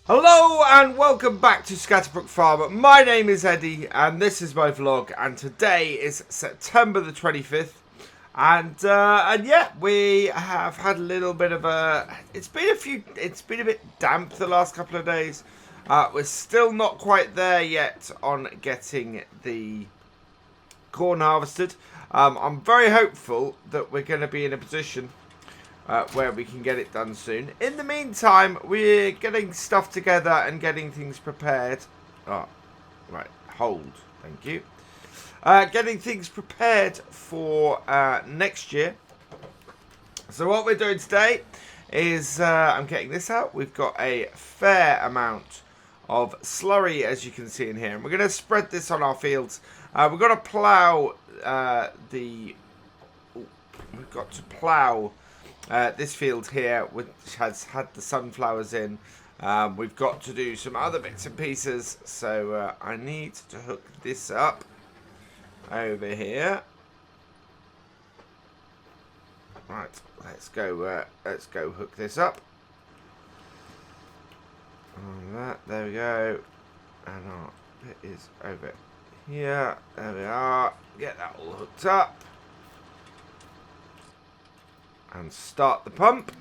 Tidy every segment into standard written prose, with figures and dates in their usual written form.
Hello and welcome back to Scatterbrook Farm. My name is Eddie and this is my vlog, and today is September the 25th, and yeah, we have had a little bit of a, it's been a bit damp the last couple of days. We're still not quite there yet on getting the corn harvested. I'm very hopeful that we're going to be in a position where we can get it done soon. In the meantime, we're getting stuff together and getting things prepared. Oh, right, hold, thank you. Getting things prepared for next year. So what we're doing today is, I'm getting this out. We've got a fair amount of slurry, as you can see in here. And we're going to spread this on our fields. We're going to plough we've got to plough this field here, which has had the sunflowers in. We've got to do some other bits and pieces, so I need to hook this up over here. Right, let's go hook this up. There we go. And our bit is over here. There we are. Get that all hooked up. And start the pump,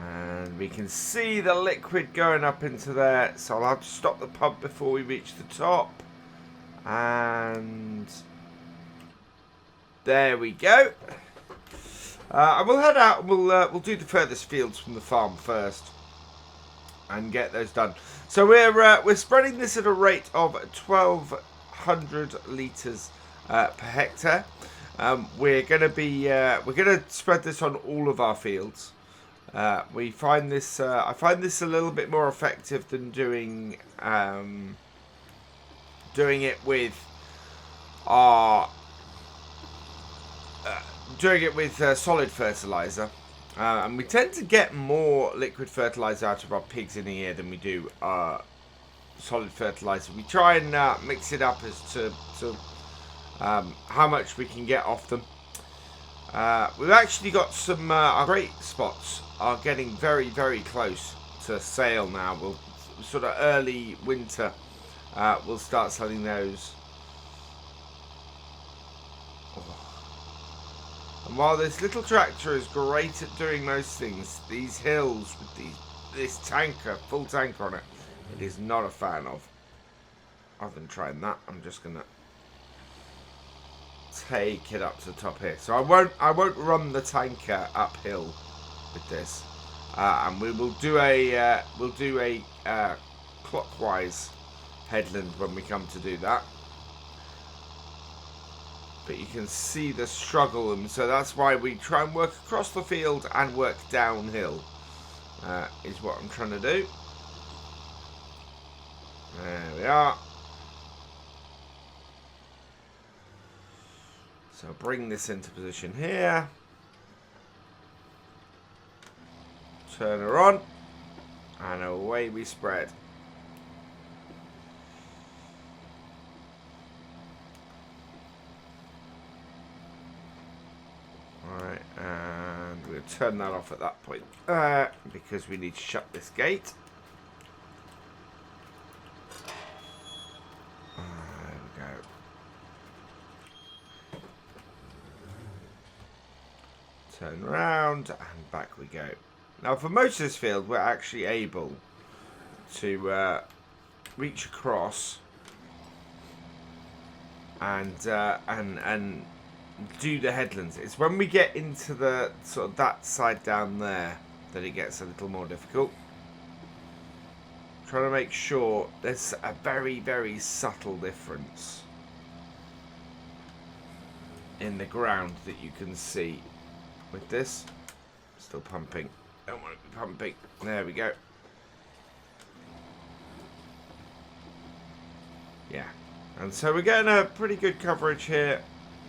and we can see the liquid going up into there, so I'll have to stop the pump before we reach the top, and there we go. And we'll head out. We'll do the furthest fields from the farm first and get those done. So we're spreading this at a rate of 1,200 litres per hectare. We're gonna spread this on all of our fields. We find this I find this a little bit more effective than doing it with our solid fertilizer, and we tend to get more liquid fertilizer out of our pigs in a year than we do solid fertilizer. We try and mix it up as to how much we can get off them. We've actually got some our great spots are getting very, very close to sale now. We'll sort of early winter, we'll start selling those. And while this little tractor is great at doing most things, these hills with this tanker, full tanker on it, it is not a fan of. Other than trying that, I'm just gonna take it up to the top here. So I won't run the tanker uphill with this, and we will do a clockwise headland when we come to do that. But you can see the struggle, and so that's why we try and work across the field and work downhill. Is what I'm trying to do. There we are. So bring this into position here. Turn her on. And away we spread. Alright, and we'll turn that off at that point. Because we need to shut this gate. Turn around and back we go. Now for most of this field we're actually able to reach across and do the headlands. It's when we get into the sort of that side down there that it gets a little more difficult. Trying to make sure there's a very, very subtle difference in the ground that you can see. With this, still pumping. Don't want to be pumping. There we go. Yeah, and so we're getting a pretty good coverage here.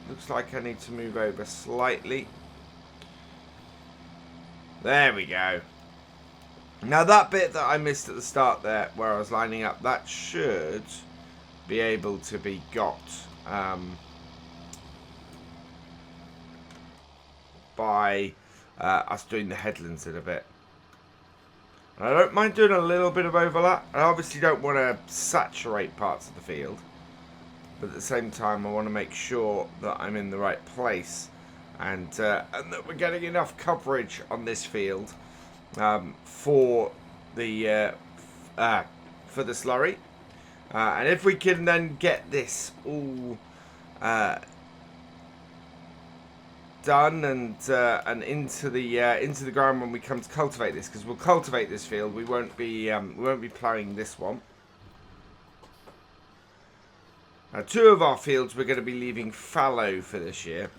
Looks like I need to move over slightly. There we go. Now that bit that I missed at the start there, where I was lining up, that should be able to be got by us doing the headlands in a bit. And I don't mind doing a little bit of overlap. I obviously don't want to saturate parts of the field. But at the same time, I want to make sure that I'm in the right place. And that we're getting enough coverage on this field for the slurry. And if we can then get this all done and into the ground when we come to cultivate this, because we'll cultivate this field, we won't be ploughing this one. Two of our fields we're going to be leaving fallow for this year.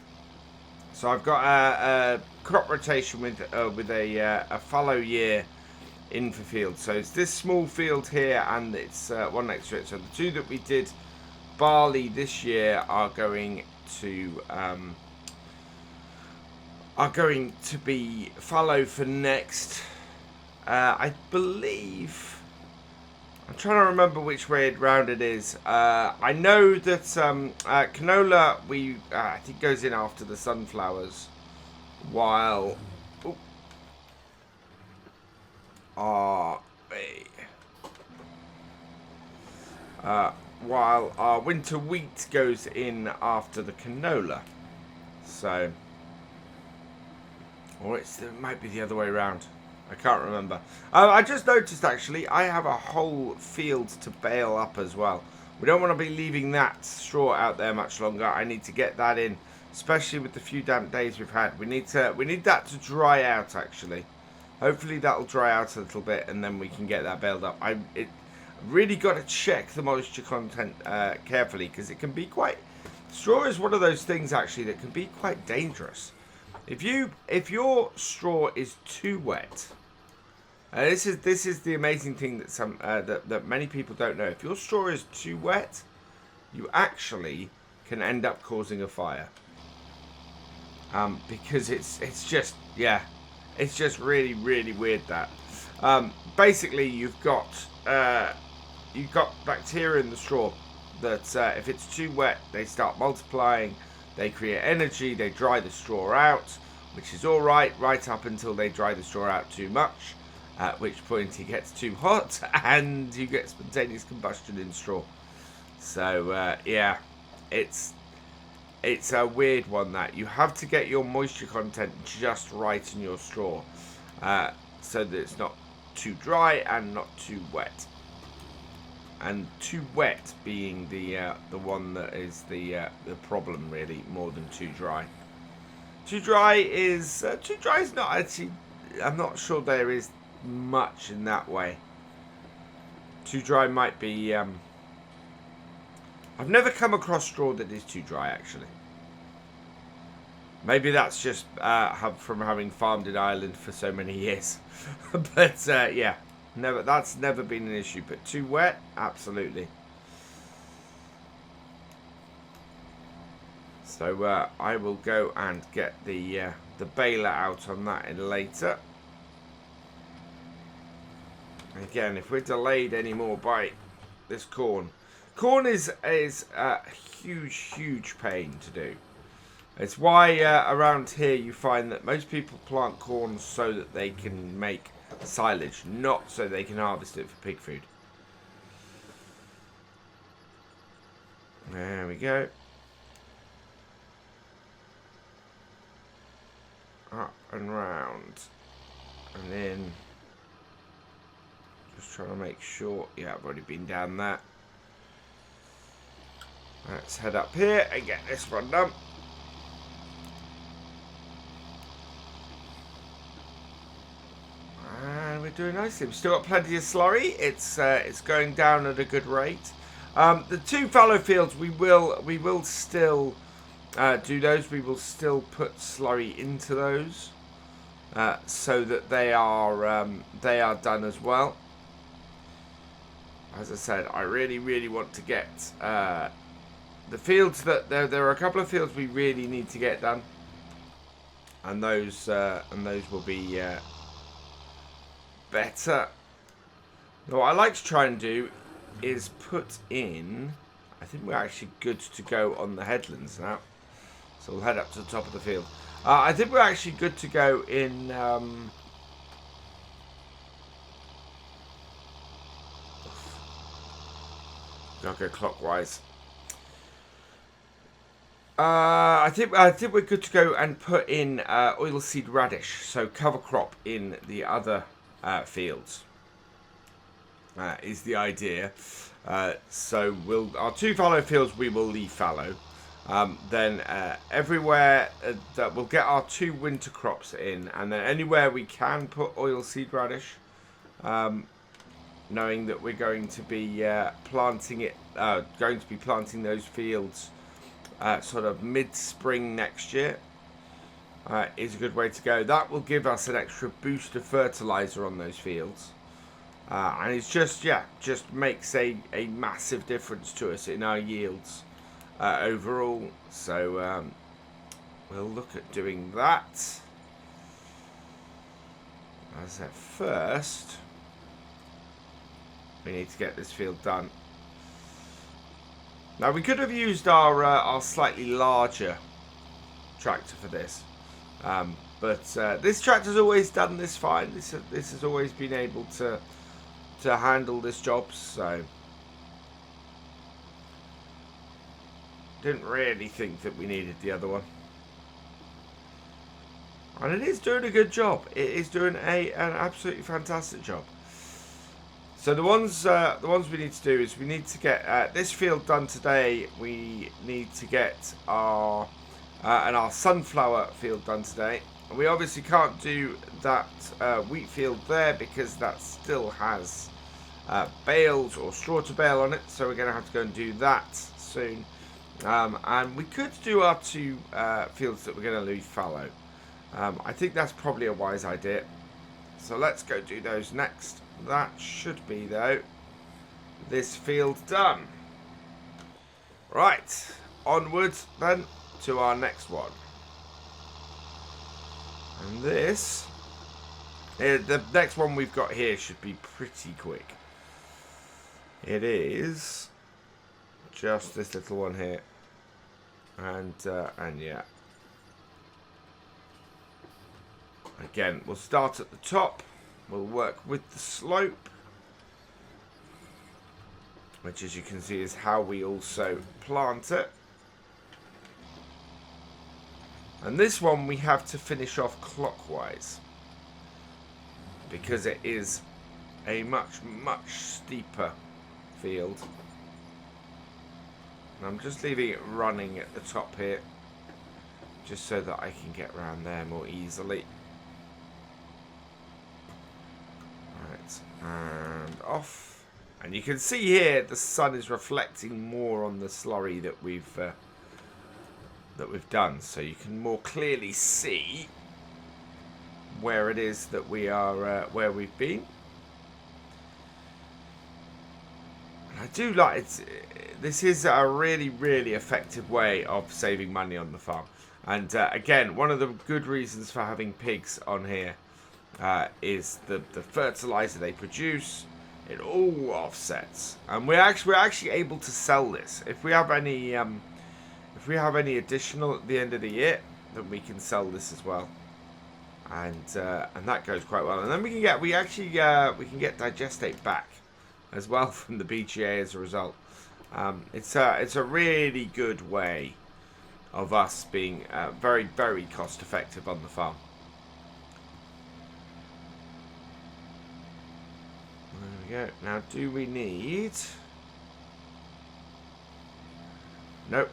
So I've got a crop rotation with a fallow year in for fields. So it's this small field here, and it's one next to it. So the two that we did barley this year are going to be fallow for next. I believe. I'm trying to remember which way round it is. I know that canola I think goes in after the sunflowers, while while our winter wheat goes in after the canola. So, or it might be the other way around. I can't remember. I just noticed, actually, I have a whole field to bale up as well. We don't want to be leaving that straw out there much longer. I need to get that in, especially with the few damp days we've had. We need that to dry out, actually. Hopefully that'll dry out a little bit, and then we can get that baled up. It really got to check the moisture content carefully, because it can be quite... Straw is one of those things, actually, that can be quite dangerous. If your straw is too wet... this is the amazing thing that that many people don't know. If your straw is too wet, you actually can end up causing a fire. Because it's just really weird that. Basically, you've got bacteria in the straw that if it's too wet, they start multiplying. They create energy. They dry the straw out, which is all right up until they dry the straw out too much. At which point it gets too hot and you get spontaneous combustion in straw. So yeah, it's a weird one that you have to get your moisture content just right in your straw, so that it's not too dry and not too wet. And too wet being the one that is the problem, really, more than too dry. Too dry is not actually. I'm not sure there is much in that way. Too dry might be I've never come across straw that is too dry, actually. Maybe that's just from having farmed in Ireland for so many years. But yeah, that's never been an issue. But too wet, absolutely. So I will go and get the baler out on that in later. Again, if we're delayed anymore by this corn is a huge pain to do. It's why around here you find that most people plant corn so that they can make silage, not so they can harvest it for pig food. There we go. Up and round, and then just trying to make sure. Yeah, I've already been down that. Let's head up here and get this one done. And we're doing nicely. We've still got plenty of slurry. It's going down at a good rate. The two fallow fields, we will still do those. We will still put slurry into those, so that they are done as well. As I said, I really want to get the fields that there are a couple of fields we really need to get done, and those will be better. Now, what I like to try and do is put in. I think we're actually good to go on the headlands now, so we'll head up to the top of the field. I think we're actually good to go in Gotta go clockwise. I think we're good to go and put in oilseed radish, so cover crop in the other fields is the idea. So our 2 fallow fields we will leave fallow. Then everywhere that we'll get our 2 winter crops in, and then anywhere we can put oilseed radish, knowing that we're going to be planting those fields sort of mid-spring next year, is a good way to go. That will give us an extra boost of fertilizer on those fields, and it's just makes a massive difference to us in our yields overall. So we'll look at doing that. As I said, first we need to get this field done. Now we could have used our slightly larger tractor for this, but this tractor's always done this fine. This has always been able to handle this job, so didn't really think that we needed the other one. And it is doing a good job. It is doing an absolutely fantastic job. So the ones we need to do is we need to get this field done today. We need to get our sunflower field done today. We obviously can't do that wheat field there because that still has bales or straw to bale on it. So we're going to have to go and do that soon. And we could do our 2 fields that we're going to leave fallow. I think that's probably a wise idea. So let's go do those next. That should be, though, this field done. Right, onwards then to our next one. And this, the next one we've got here should be pretty quick. It is just this little one here. And yeah. Again, we'll start at the top. We'll work with the slope, which, as you can see, is how we also plant it. And this one we have to finish off clockwise because it is a much steeper field. And I'm just leaving it running at the top here just so that I can get around there more easily. And off, and you can see here the sun is reflecting more on the slurry that we've done, so you can more clearly see where it is that we are, where we've been. And I do like it. This is a really effective way of saving money on the farm, and again, one of the good reasons for having pigs on here is the fertilizer they produce. It all offsets, and we're actually able to sell this if we have any additional at the end of the year. Then we can sell this as well, and that goes quite well. And then we can get digestate back as well from the BGA as a result. It's a really good way of us being very cost effective on the farm. There we go. Now, do we need... Nope.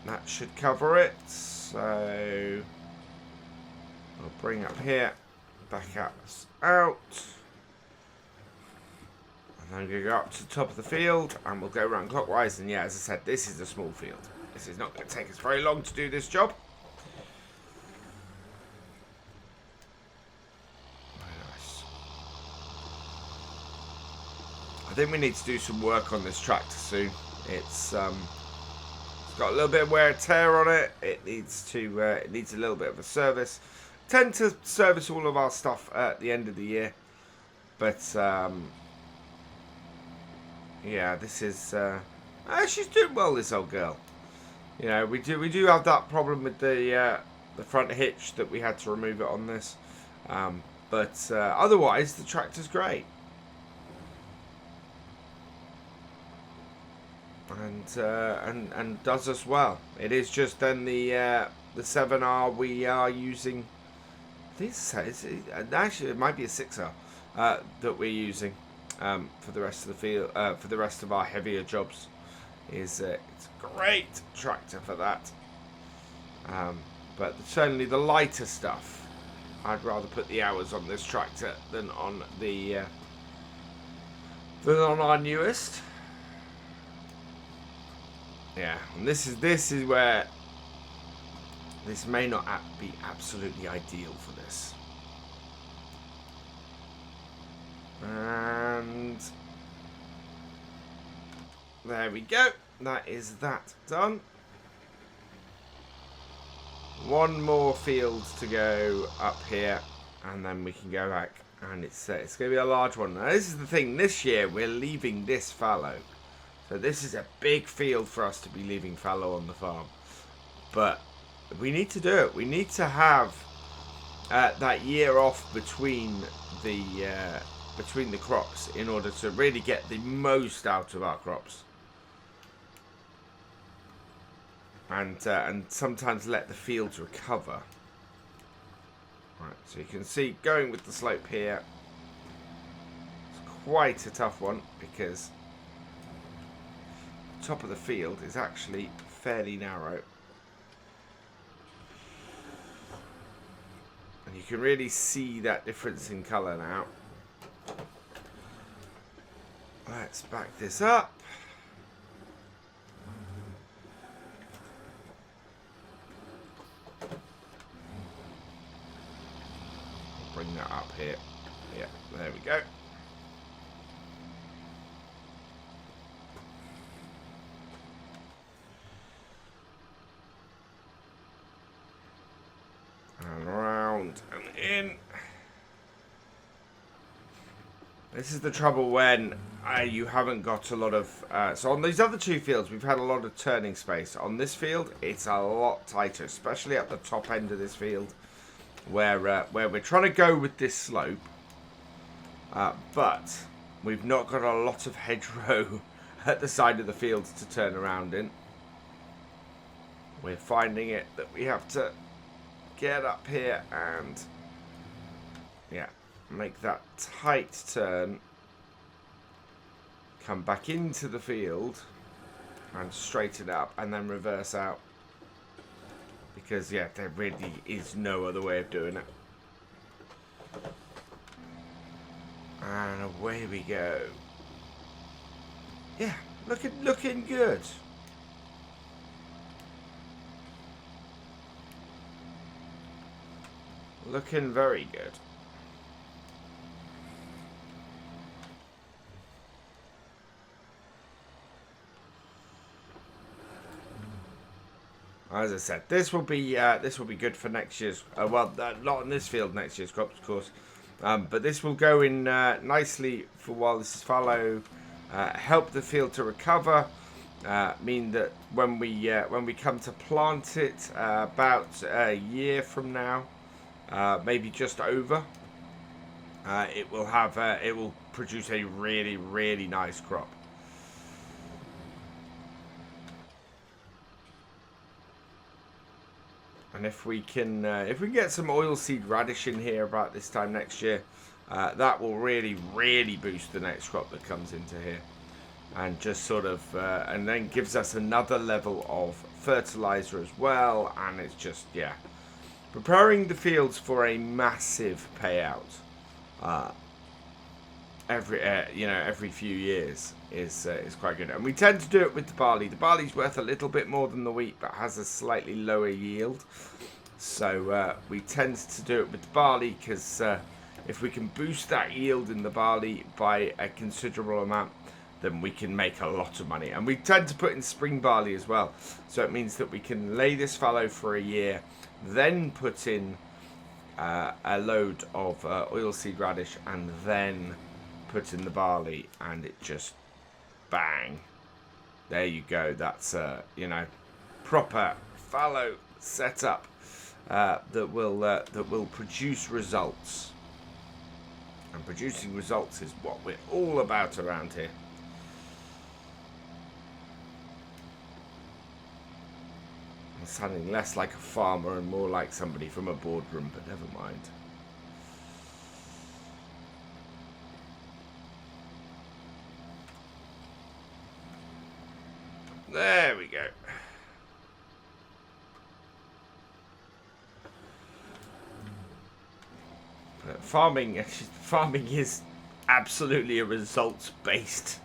That should cover it. So we'll bring up here, back out. And then we'll go up to the top of the field, and we'll go around clockwise. And yeah, as I said, this is a small field. This is not going to take us very long to do this job. I think we need to do some work on this tractor soon. It's got a little bit of wear and tear on it. It needs a little bit of a service. Tend to service all of our stuff at the end of the year, but yeah, this is she's doing well, this old girl. You know, we do have that problem with the front hitch that we had to remove it on this, but otherwise the tractor's great. and does us well. It is just then the 7R we are using. This actually it might be a 6R that we're using for the rest of the field, for the rest of our heavier jobs. It's a great tractor for that. But certainly the lighter stuff, I'd rather put the hours on this tractor than on the than on our newest. Yeah, and this is where this may not be absolutely ideal for this. And there we go. That is that done. One more field to go up here, and then we can go back. And it's going to be a large one. Now, this is the thing. This year, we're leaving this fallow. So this is a big field for us to be leaving fallow on the farm. But we need to do it. We need to have that year off between the crops in order to really get the most out of our crops. And sometimes let the fields recover. Right, so you can see going with the slope here, it's quite a tough one because the top of the field is actually fairly narrow. And you can really see that difference in colour now. Let's back this up. Bring that up here. Yeah, there we go. And around and in. This is the trouble when you haven't got a lot of... so on these other two fields, we've had a lot of turning space. On this field, it's a lot tighter, especially at the top end of this field, where we're trying to go with this slope, but we've not got a lot of hedgerow at the side of the fields to turn around in. We're finding it that we have to get up here and, yeah, make that tight turn, come back into the field and straighten up and then reverse out. Because, yeah, there really is no other way of doing it. And away we go. Yeah, looking good. Looking very good. As I said, this will be good for next year's. Well, not on this field, next year's crops, of course. But this will go in nicely for while this is fallow. Help the field to recover. Mean that when we come to plant it, about a year from now, maybe just over, it will produce a really nice crop. And if we can get some oilseed radish in here about this time next year, that will really boost the next crop that comes into here, and just sort of and then gives us another level of fertilizer as well. And it's just, yeah, preparing the fields for a massive payout every few years is quite good. And we tend to do it with the barley. The barley's worth a little bit more than the wheat, but has a slightly lower yield. So we tend to do it with the barley because if we can boost that yield in the barley by a considerable amount, then we can make a lot of money. And we tend to put in spring barley as well. So it means that we can lay this fallow for a year, then put in a load of oilseed radish, and then put in the barley, and it just bang, there you go. That's proper fallow setup that will produce results, and producing results is what we're all about around here. sounding less like a farmer and more like somebody from a boardroom, but never mind. There we go. Farming is absolutely a results-based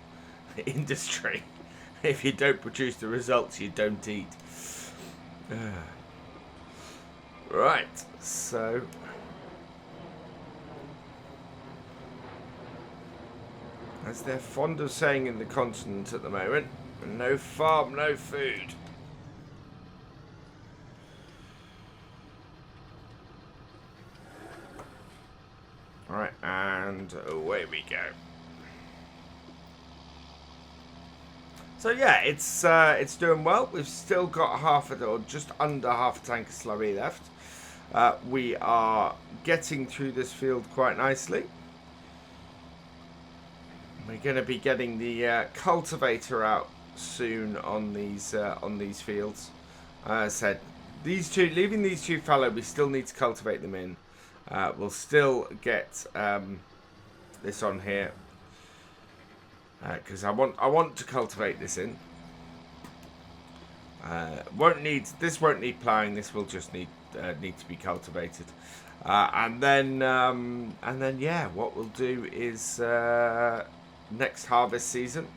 industry. If you don't produce the results, you don't eat. Right, so as they're fond of saying in the continent at the moment, no farm, no food. Alright, and away we go. So yeah, it's doing well. We've still got or just under half a tank of slurry left. We are getting through this field quite nicely. We're going to be getting the cultivator out soon on these fields. As I said, leaving these two fallow, we still need to cultivate them in. We'll still get this on here because I want to cultivate this in. This won't need ploughing. This will just need to be cultivated, and then yeah, what we'll do is next harvest season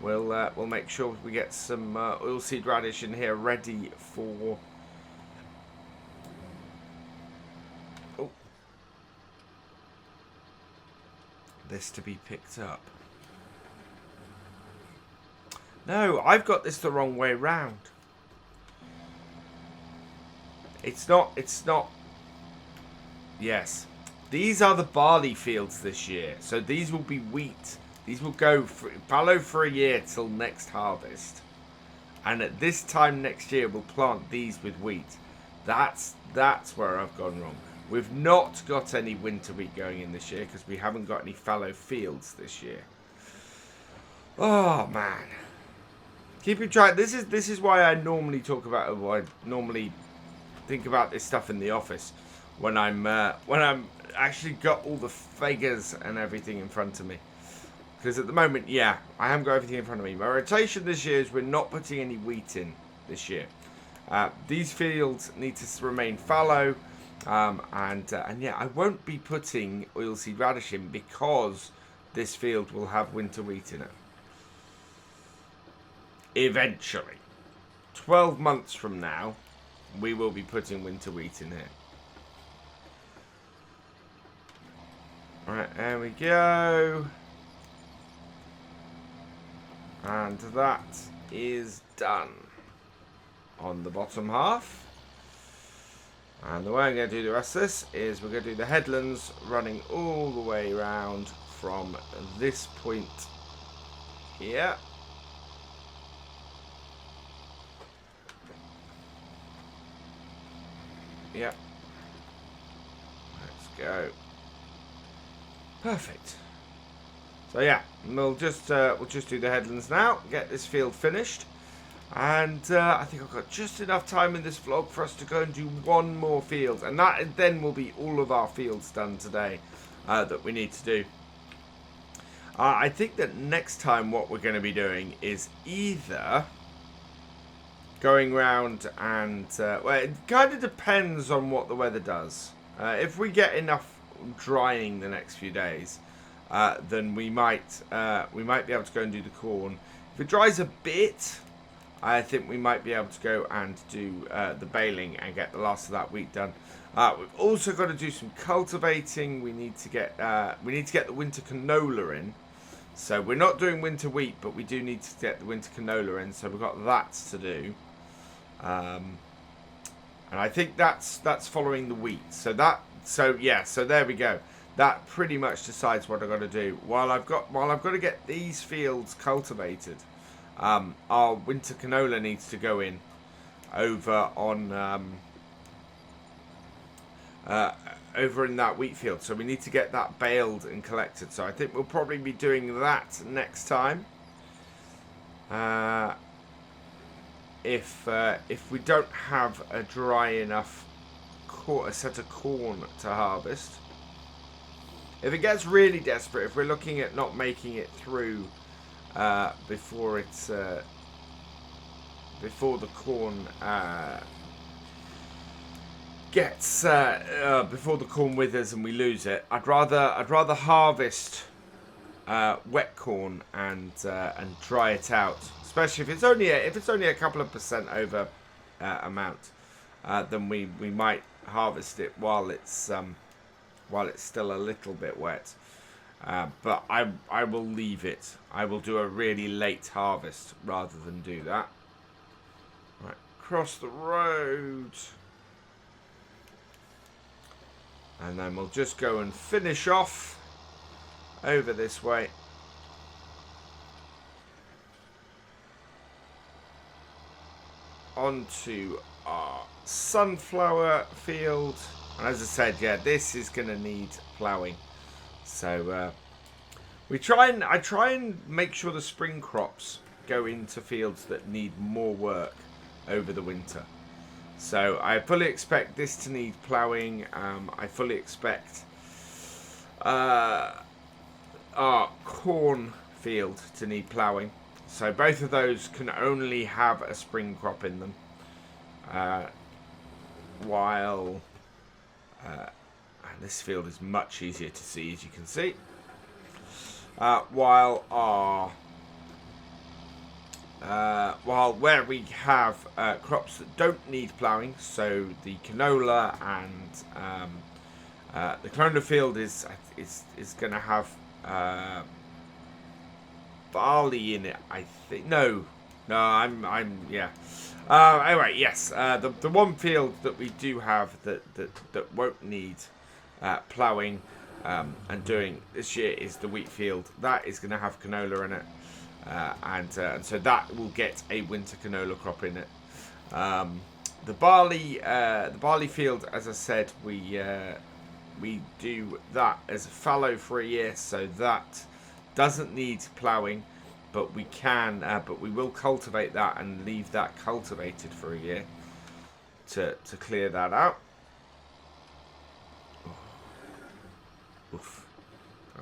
we'll make sure we get some oilseed radish in here ready for. This to be picked up. No, I've got this the wrong way round. It's not. Yes. These are the barley fields this year. So these will be wheat. These will go fallow for a year till next harvest. And at this time next year, we'll plant these with wheat. That's where I've gone wrong. We've not got any winter wheat going in this year because we haven't got any fallow fields this year. Oh man, keep trying. This is why I normally talk about. I normally think about this stuff in the office when I'm actually got all the figures and everything in front of me. Because at the moment, yeah, I haven't got everything in front of me. My rotation this year is we're not putting any wheat in this year. These fields need to remain fallow. And yeah, I won't be putting oilseed radish in because this field will have winter wheat in it. Eventually. 12 months from now, we will be putting winter wheat in here. Alright, there we go. And that is done on the bottom half. And the way I'm going to do the rest of this is we're going to do the headlands running all the way around from this point here. Yep. Let's go. Perfect. So yeah, we'll just do the headlands now, get this field finished. And I think I've got just enough time in this vlog for us to go and do one more field. And that then will be all of our fields done today that we need to do. I think that next time what we're going to be doing is either going round and... well, it kind of depends on what the weather does. If we get enough drying the next few days, then we might be able to go and do the corn. If it dries a bit... I think we might be able to go and do the baling and get the last of that wheat done. We've also got to do some cultivating. We need to get the winter canola in. So we're not doing winter wheat, but we do need to get the winter canola in. So we've got that to do. And I think that's following the wheat. So yeah. So there we go. That pretty much decides what I've got to do. While I've got to get these fields cultivated. Our winter canola needs to go in over on over in that wheat field, so we need to get that baled and collected. So I think we'll probably be doing that next time. if we don't have a dry enough a set of corn to harvest. If it gets really desperate, if we're looking at not making it through before it's before the corn gets before the corn withers and we lose it, I'd rather harvest wet corn and dry it out, especially if it's only a couple of percent over amount. Then we might harvest it while it's still a little bit wet. But I will leave it. I will do a really late harvest rather than do that. Right, cross the road. And then we'll just go and finish off over this way. Onto our sunflower field. And as I said, yeah, this is going to need ploughing. So I try and make sure the spring crops go into fields that need more work over the winter. So I fully expect this to need ploughing. I fully expect our corn field to need ploughing. So both of those can only have a spring crop in them. While this field is much easier to see, as you can see. While where we have crops that don't need ploughing, so the canola and the canola field is going to have barley in it, I think. No, yeah. Anyway, yes. The one field that we do have that won't need ploughing and doing this year is the wheat field. That is going to have canola in it, and so that will get a winter canola crop in it. The barley field, as I said, we do that as a fallow for a year, so that doesn't need ploughing. But we can, but we will cultivate that and leave that cultivated for a year to clear that out. Oof.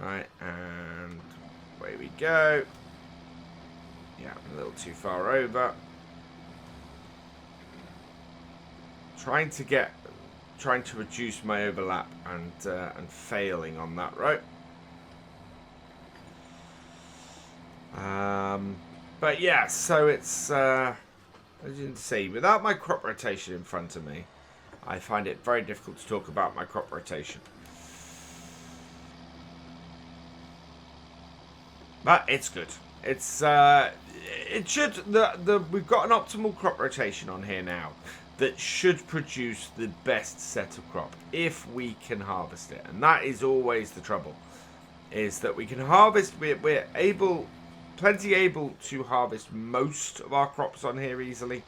Right, and away we go. Yeah, I'm a little too far over. Trying to reduce my overlap and failing on that rope. But yeah, so it's as you can see, without my crop rotation in front of me, I find it very difficult to talk about my crop rotation. But it's good. It's it should we've got an optimal crop rotation on here now that should produce the best set of crop if we can harvest it, and that is always the trouble. Is that we can harvest? We're plenty able to harvest most of our crops on here easily.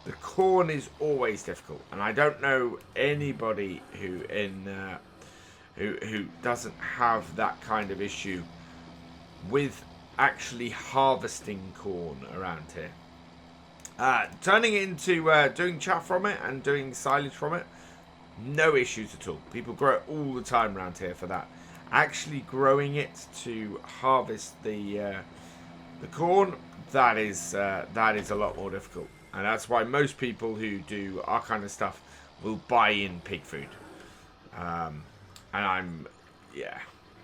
The corn is always difficult, and I don't know anybody who doesn't have that kind of issue with actually harvesting corn around here. Turning it into doing chaff from it and doing silage from it, no issues at all. People grow it all the time around here for that. Actually growing it to harvest the corn, that is a lot more difficult, and that's why most people who do our kind of stuff will buy in pig food. And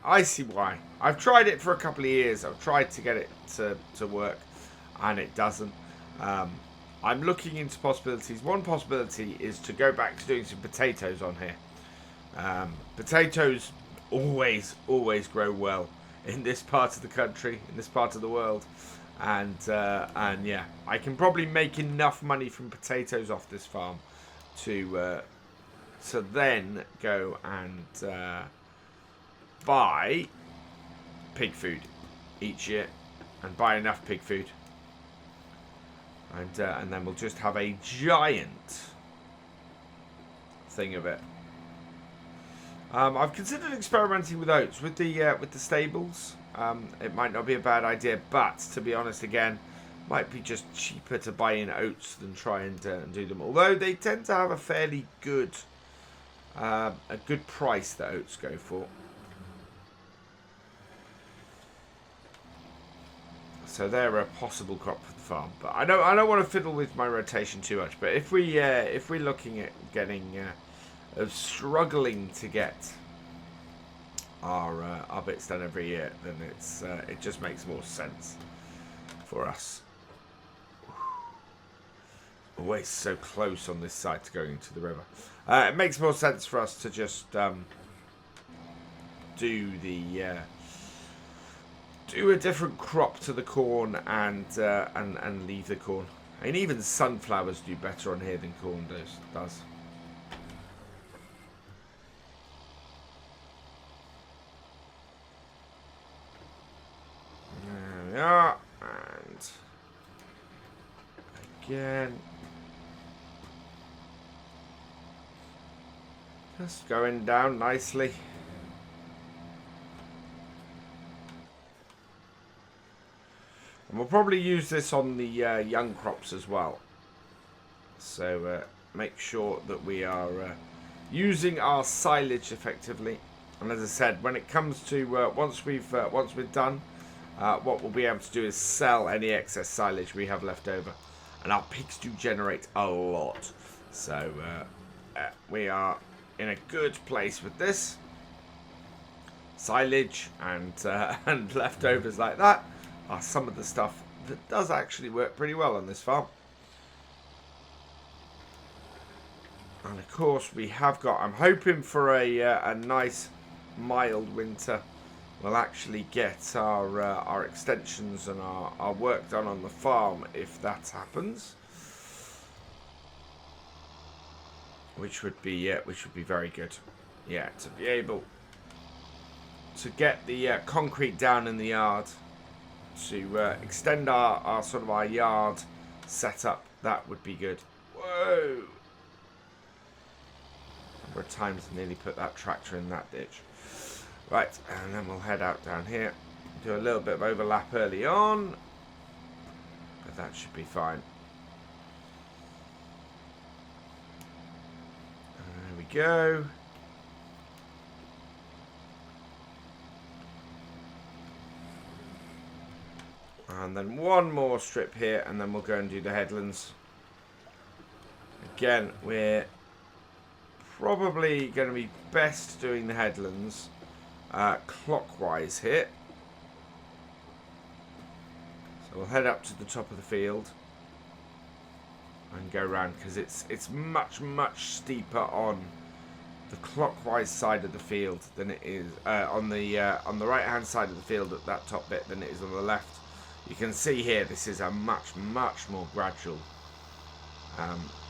I see why. I've tried it for a couple of years. I've tried to get it to work, and it doesn't. I'm looking into possibilities. One possibility is to go back to doing some potatoes on here. Potatoes always grow well in this part of the country, in this part of the world, and yeah, I can probably make enough money from potatoes off this farm to then go and buy pig food each year, and buy enough pig food, and then we'll just have a giant thing of it. I've considered experimenting with oats with the stables. It might not be a bad idea, but to be honest, again, Might be just cheaper to buy in oats than try and do them. Although they tend to have a fairly good, a good price that oats go for. So they're a possible crop for the farm. But I don't want to fiddle with my rotation too much. But if we're looking at getting, struggling to get our bits done every year, then it just makes more sense for us. Always so close on this side to going into the river. It makes more sense for us to just do a different crop to the corn and leave the corn. And even sunflowers do better on here than corn does. There we are, and again. Just going down nicely. And we'll probably use this on the young crops as well. So make sure that we are using our silage effectively. And as I said, when it comes to once we're done, what we'll be able to do is sell any excess silage we have left over. And our pigs do generate a lot. So we are in a good place with this. Silage and leftovers like that are some of the stuff that does actually work pretty well on this farm. And of course we have got, I'm hoping for a nice mild winter. We'll actually get our extensions and our work done on the farm if that happens. Which would be very good. Yeah, to be able to get the concrete down in the yard, to extend our sort of our yard setup, that would be good. Whoa! Number of times I nearly put that tractor in that ditch. Right, and then we'll head out down here. Do a little bit of overlap early on, but that should be fine. There we go. And then one more strip here, and then we'll go and do the headlands. Again, we're probably going to be best doing the headlands clockwise here. So we'll head up to the top of the field and go around, because it's much steeper on the clockwise side of the field than it is on the right hand side of the field at that top bit than it is on the left. You can see here this is a much more gradual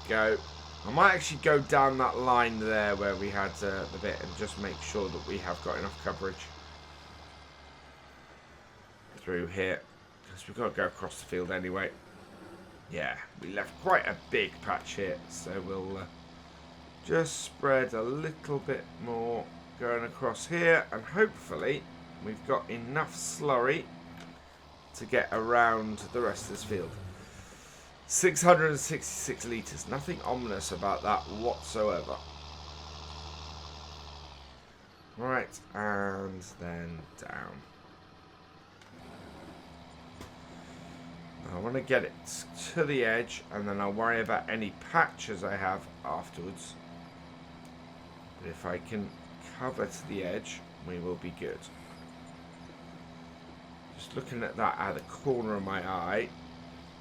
go. I might actually go down that line there where we had the bit and just make sure that we have got enough coverage through here, because we've got to go across the field anyway. Yeah, we left quite a big patch here, so we'll just spread a little bit more going across here, and hopefully we've got enough slurry to get around the rest of this field. 666 litres. Nothing ominous about that whatsoever. Right, and then down. I want to get it to the edge, and then I'll worry about any patches I have afterwards. But if I can cover to the edge, we will be good. Just looking at that out of the corner of my eye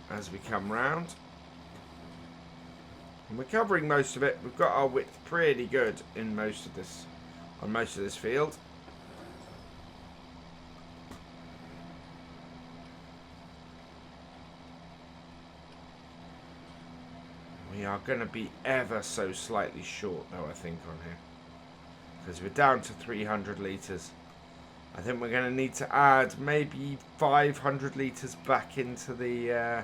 as we come round. And we're covering most of it. We've got our width pretty good in most of this, on most of this field. We are going to be ever so slightly short though, I think, on here, because we're down to 300 litres. I think we're going to need to add maybe 500 litres back into the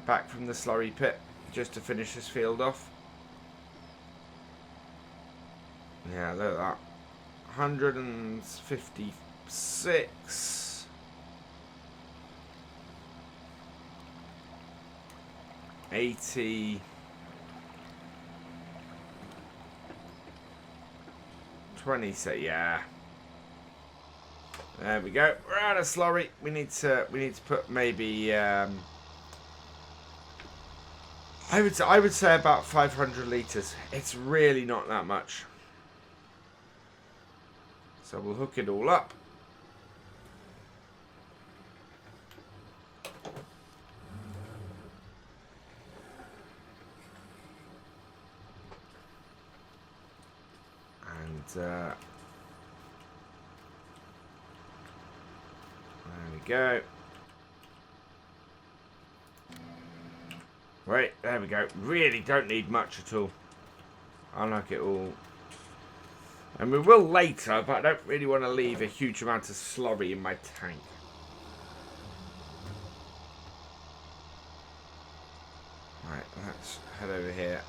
back from the slurry pit just to finish this field off. Yeah, look at that. 156. 80. 20, so yeah. There we go. We're out of slurry. We need to put maybe I would say about 500 litres. It's really not that much. So we'll hook it all up. There we go. Right, there we go. Really don't need much at all. I like it all. And we will later, but I don't really want to leave a huge amount of slurry in my tank. Right, let's head over here.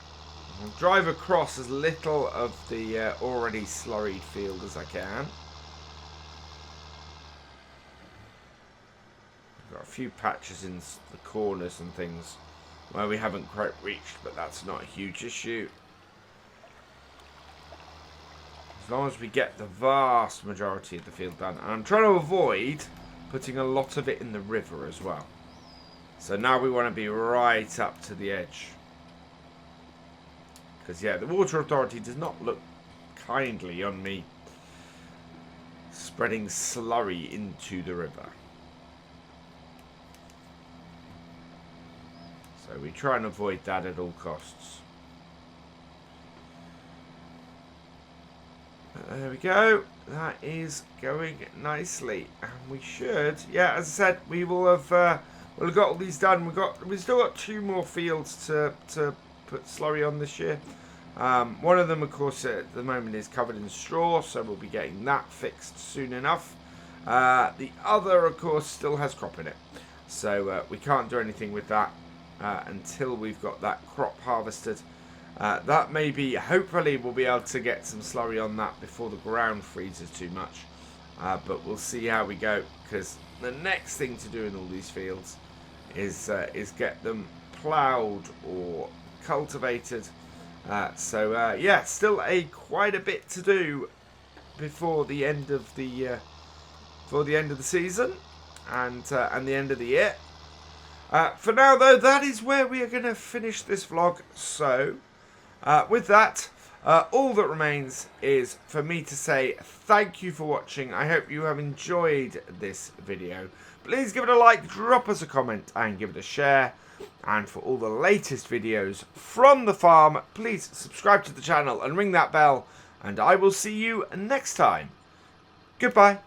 I'll drive across as little of the already slurried field as I can. Got a few patches in the corners and things where we haven't quite reached, but that's not a huge issue. As long as we get the vast majority of the field done. And I'm trying to avoid putting a lot of it in the river as well. So now we want to be right up to the edge. Because, yeah, the Water Authority does not look kindly on me spreading slurry into the river. So we try and avoid that at all costs. There we go. That is going nicely. And we should, yeah, as I said, we will have we'll have got all these done. We've still got 2 more fields to put slurry on this year. One of them, of course, at the moment is covered in straw, so we'll be getting that fixed soon enough. The other, of course, still has crop in it, so we can't do anything with that until we've got that crop harvested. That may be, hopefully, we'll be able to get some slurry on that before the ground freezes too much. But we'll see how we go, because the next thing to do in all these fields is get them ploughed or cultivated. Yeah, still quite a bit to do before the end of the season and the end of the year. For now, though, that is where we are going to finish this vlog. So, with that, all that remains is for me to say thank you for watching. I hope you have enjoyed this video. Please give it a like, drop us a comment, and give it a share. And for all the latest videos from the farm, please subscribe to the channel and ring that bell. And I will see you next time. Goodbye.